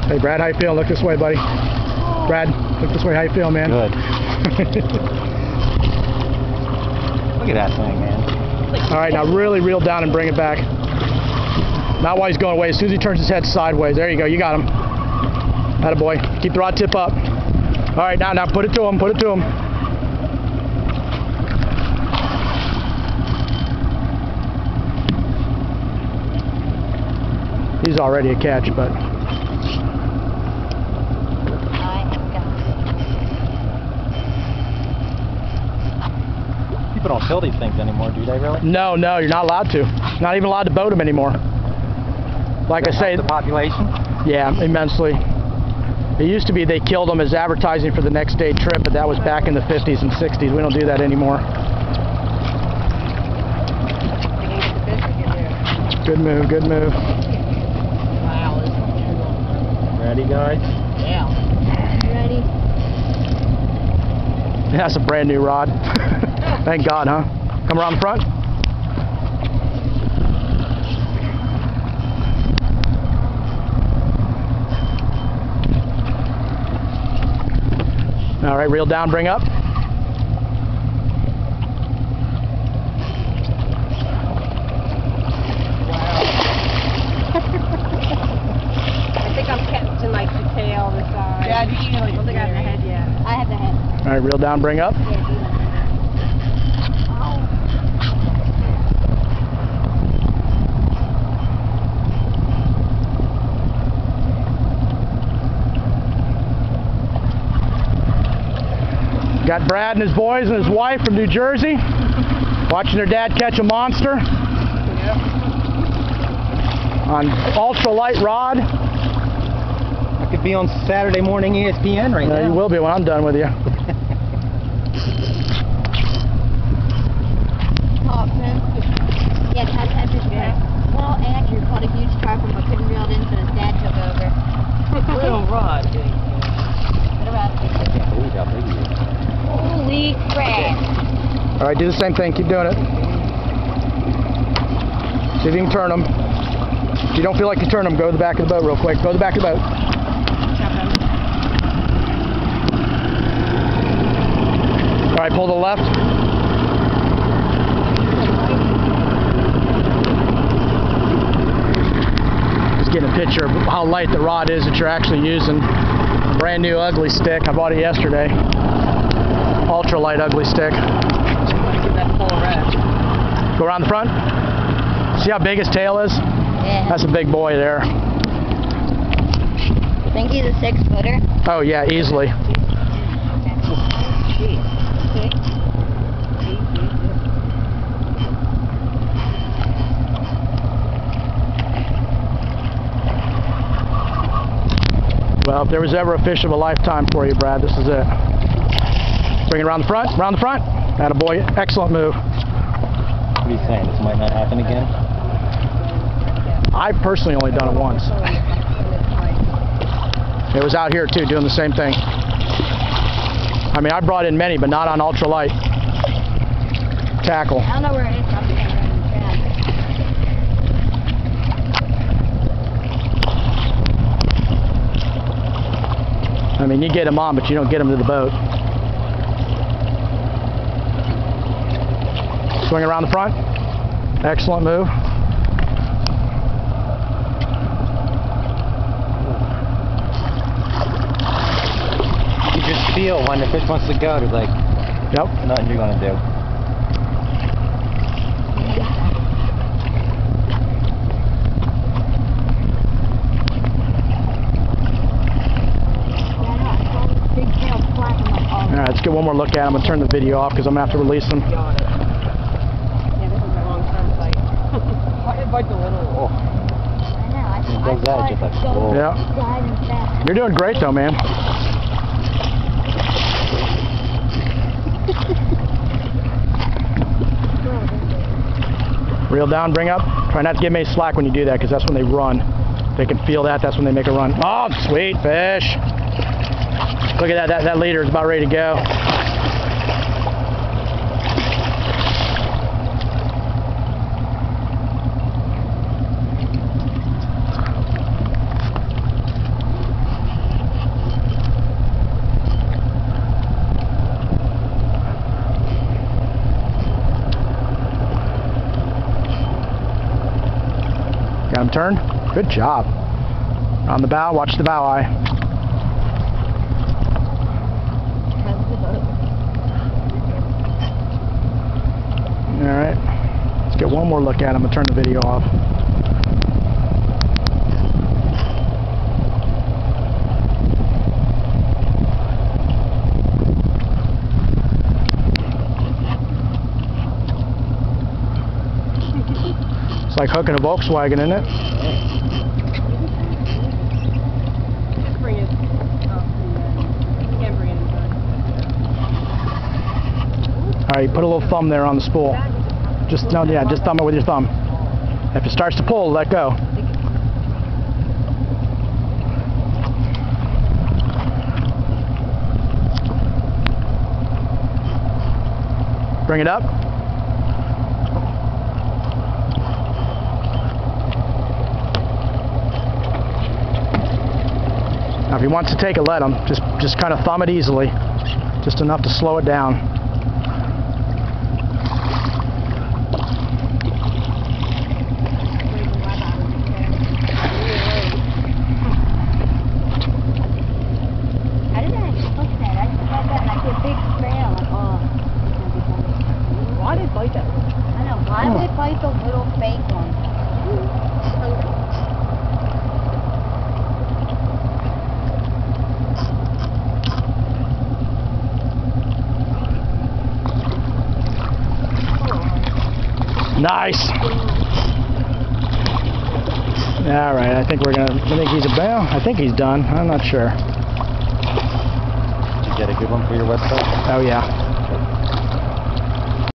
Hey Brad, how you feeling? Look this way, buddy. Brad, look this way. How you feeling, man? Good. Look at that thing, man. All right, now really reel down and bring it back. Not while he's going away. As soon as he turns his head sideways. There you go. You got him. Attaboy. Keep the rod tip up. All right, now put it to him. Put it to him. He's already a catch, but... People don't kill these things anymore, do they really? No, you're not allowed to. Not even allowed to boat them anymore. Like I say... The population? Yeah, immensely. It used to be they killed them as advertising for the next day trip, but that was back in the 50s and 60s. We don't do that anymore. Good move, good move. Wow, this one's too long. Ready, guys? Yeah. Ready? Yeah, that's a brand new rod. Thank God, huh? Come around the front. All right, reel down, bring up. Wow. I think I'm catching like the tail, the side. Yeah, I don't think I have the head yet. I have the head. All right, reel down, bring up. Yeah, do that. Got Brad and his boys and his wife from New Jersey watching their dad catch a monster on ultralight rod. I could be on Saturday morning ESPN right now. You will be when I'm done with you. Tarpon. Yeah, catch everything. Well, Andrew caught a huge tarpon but couldn't reel it in, so his dad took over. Little rod. What about I can't believe how big he is. holy crap? All right, do the same thing. Keep doing it. See if you can turn them. If you don't feel like you turn them, go to the back of the boat real quick. Go to the back of the boat. All right, pull to the left. Just getting a picture of how light the rod is that you're actually using. Brand new ugly stick. I bought it yesterday. Ultralight ugly stick. Go around the front. See how big his tail is? Yeah. That's a big boy there. You think he's a 6-footer? Oh yeah, easily. Well, if there was ever a fish of a lifetime for you, Brad, this is it. Bring it around the front, Attaboy, excellent move. What are you saying? This might not happen again? I've personally only done it once. It was out here too, doing the same thing. I mean, I brought in many, but not on ultralight tackle. I don't know where it is. I'm just I mean, you get them on, but you don't get them to the boat. Swing around the front. Excellent move. You just feel when the fish wants to go, there's like nothing you're going to do. Alright, let's get one more look at him. I'm going to turn the video off because I'm going to have to release him. Yeah, this is a long-term fight. Why did it bite the little? Oh. It does that, just like, whoa. Yeah. You're doing great though, man. Reel down, bring up. Try not to give them any slack when you do that because that's when they run. They can feel that, that's when they make a run. Oh, sweet fish. Look at that, that leader is about ready to go. turn. Good job. On the bow, watch the bow eye. Alright. Let's get one more look at him. I'm going to turn the video off. It's like hooking a Volkswagen, isn't it? Just bring it. You can't bring it inside. Alright, put a little thumb there on the spool. Just thumb it with your thumb. If it starts to pull, let go. Bring it up. Now if he wants to take it, let him. Just kind of thumb it easily. Just enough to slow it down. How did I push that? I just got that and I see a big trail. Like, oh, it's gonna be fun. Why did it bite that? I know. Why would it bite those little fake ones? Nice. All right, I think he's about. I think he's done. I'm not sure. Did you get a good one for your website? Oh yeah.